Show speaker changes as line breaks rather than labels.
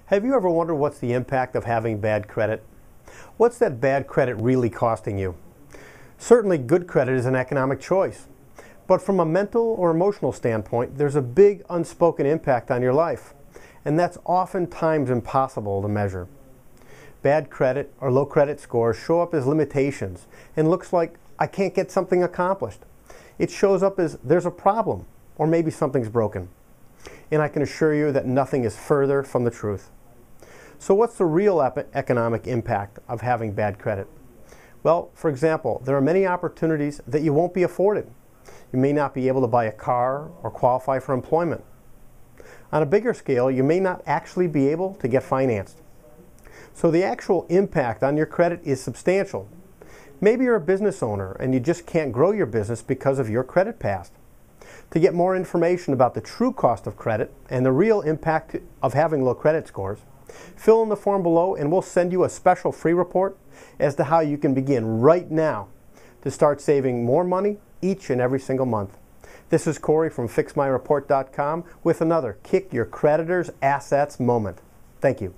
Have you ever wondered what's the impact of having bad credit? What's that bad credit really costing you? Certainly good credit is an economic choice, but from a mental or emotional standpoint, there's a big unspoken impact on your life, and that's oftentimes impossible to measure. Bad credit or low credit scores show up as limitations and looks like I can't get something accomplished. It shows up as there's a problem or maybe something's broken. And I can assure you that nothing is further from the truth. So what's the real economic impact of having bad credit? Well, for example, there are many opportunities that you won't be afforded. You may not be able to buy a car or qualify for employment. On a bigger scale, you may not actually be able to get financed. So the actual impact on your credit is substantial. Maybe you're a business owner and you just can't grow your business because of your credit past. To get more information about the true cost of credit and the real impact of having low credit scores, fill in the form below and we'll send you a special free report as to how you can begin right now to start saving more money each and every single month. This is Corey from FixMyReport.com with another Kick Your Creditors' Assets moment. Thank you.